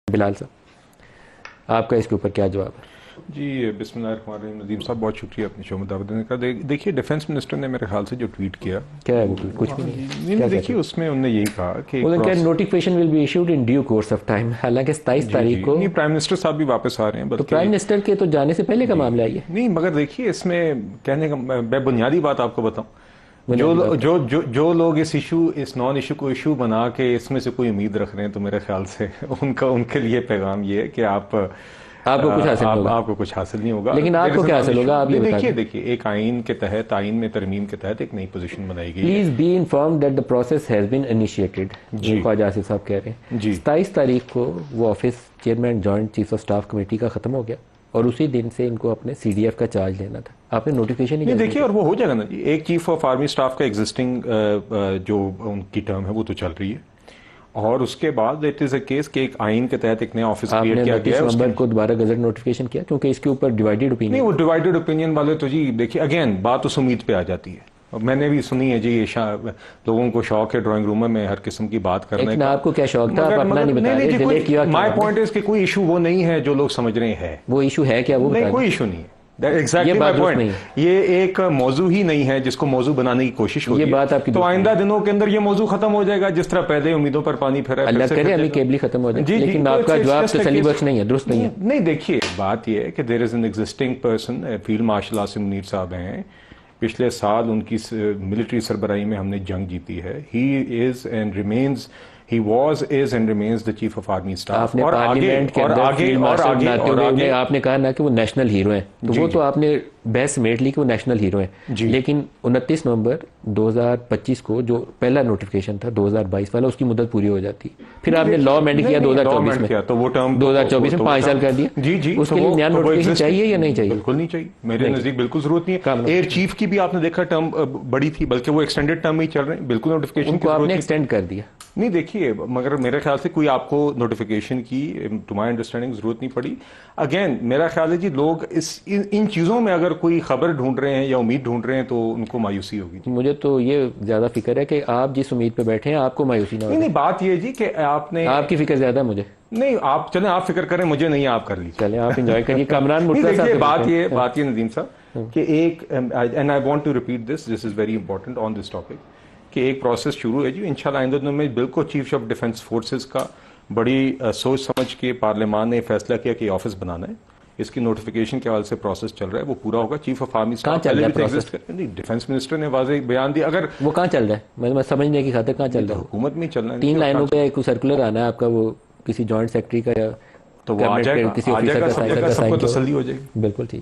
बिलाल साहब, आपका इसके ऊपर क्या जवाब है? जी बिस्मिल्लाहिर्रहमानिर्रहीम। नदीम साहब बहुत शुक्रिया अपनी शो में दावत देने का। देखिए डिफेंस मिनिस्टर ने मेरे ख्याल से जो ट्वीट किया, क्या है वो ट्वीट? कुछ भी नहीं। नहीं देखिए उसमें उन्होंने यही कहा कि वो क्या notification will be issued in due course of time, हालांकि 27 तारीख को नहीं प्राइम मिनिस्टर साहब भी वापस आ रहे हैं। तो प्राइम मिनिस्टर के तो जाने से पहले का मामला है ये। नहीं मगर देखिए इसमें कहने का मैं बुनियादी बात आपको बताऊं, जो लोग इस नॉन इशू को इशू बना के इसमें से कोई उम्मीद रख रहे हैं, तो मेरे ख्याल से उनके लिए पैगाम ये है कि आपको कुछ हासिल नहीं होगा। लेकिन आपको क्या हासिल होगा? आप ये देखिए एक आइन के तहत, आइन में तरमीम के तहत एक नई पोजीशन बनाई गई। Please be informed that the process has been initiated. जी ख्वाजा आसिफ साहब कह रहे हैं जी 27 तारीख को वो office chairman joint chief of staff committee का खत्म हो गया और उसी दिन से इनको अपने CDF का चार्ज लेना था। आपने नोटिफिकेशन नहीं देखिए, और वो हो जाएगा ना जी। एक चीफ ऑफ आर्मी स्टाफ का एग्जिस्टिंग जो उनकी टर्म है वो तो चल रही है, और उसके बाद इट इज अ केस कि एक आइन के तहत एक नया ऑफिस क्रिएट किया गया है। नवंबर को दोबारा गजट नोटिफिकेशन किया क्योंकि इसके ऊपर डिवाइडेड ओपिनियन नहीं, वो डिवाइडेड ओपिनियन वाले तो जी देखिए अगेन बात उस उम्मीद पे आ जाती है। मैंने भी सुनी है जी, ये लोगों को शौक है ड्राइंग रूम में हर किस्म की बात करने का। आपको क्या शौक था? आप अपना नहीं बता रहे। माय पॉइंट इज कि कोई इशू वो नहीं है जो लोग समझ रहे हैं। वो इशू है क्या? वो नहीं, कोई इशू नहीं है। Exactly my point. ये एक मौजू ही नहीं है जिसको मौजू बनाने की कोशिश होती है। ये बात आपकी तो आइंदा दिनों के अंदर ये मौजू खत्म हो जाएगा, जिस तरह पहले उम्मीदों पर पानी फिरा। अल्लाह करे अभी केबली खत्म हो जाए। लेकिन आपका जवाब तसल्ली बख्श नहीं है, दुरुस्त नहीं है। नहीं देखिए बात ये है कि there is an existing person, field marshal Asim Munir साहब हैं। पिछले साल उनकी मिलिट्री सरबराही में हमने जंग जीती है। He is and remains, he was, is and remains the chief of army staff। आपने पार्लियामेंट के अंदर आपने कहा ना कि वो नेशनल हीरो हैं, तो वो तो आपने बहस समेट ली कि वो नेशनल हीरो हैं। लेकिन 29 नवंबर 2025 को जो पहला नोटिफिकेशन था 2022 वाला, उसकी मुद्दत पूरी हो जाती। फिर आपने लॉ अमेंड किया 2024 में, तो वो टर्म 2024 में 5 साल कर दिया। जी उसके लिए नया नोटिफिकेशन चाहिए या नहीं चाहिए? बिल्कुल नहीं चाहिए, मेरे नजदीक बिल्कुल जरूरत नहीं है। एयर चीफ की भी आपने देखा टर्म बड़ी थी, बल्कि वो एक्सटेंडेड टर्म ही चल रहे हैं। बिल्कुल नोटिफिकेशन को आपने एक्सटेंड कर दिया। नहीं देखिए, मगर मेरे ख्याल से कोई आपको नोटिफिकेशन की टू माय अंडरस्टैंडिंग जरूरत नहीं पड़ी। अगेन मेरा ख्याल है जी लोग इन चीजों में अगर कोई खबर ढूंढ रहे हैं या उम्मीद ढूंढ रहे हैं तो उनको मायूसी होगी। मुझे तो ये ज्यादा फिक्र है कि आप जिस उम्मीद पे बैठे हैं आपको मायूसी ना हो। नहीं बात ये जी कि आपकी फिक्र ज्यादा है मुझे। नहीं आप चलें, आप फिक्र करें, मुझे नहीं, आप कर लीजिए। चलें, आप एंजॉय करिए। कामरान मुर्तजा साहब, बात ये नदीम साहब कि एक, and I want to repeat this is very important on this topic, कि एक प्रोसेस शुरू है जी इंशाल्लाह आइंदा दिनों में। बिल्कुल चीफ ऑफ डिफेंस फोर्सेस का बड़ी सोच समझ के पार्लियामान ने फैसला किया कि ऑफिस बनाना है। इसकी नोटिफिकेशन के हवाले से प्रोसेस चल रहा है, वो पूरा होगा। चीफ ऑफ आर्मी स्टाफ पहले भी एग्जिस्ट कर, नहीं डिफेंस मिनिस्टर ने वाज़ेह बयान दिया। अगर वो कहाँ चल रहा है, मैं समझने की खातिर कहाँ चल रहा है? हुकूमत में चलना है। 3 लाइनों पे एक सर्कुलर आना है आपका, वो किसी जॉइंट सेक्रेटरी का या तो वो आ जाएगा, किसी ऑफिसर का, सबको तसल्ली हो जाएगी। बिल्कुल ठीक है।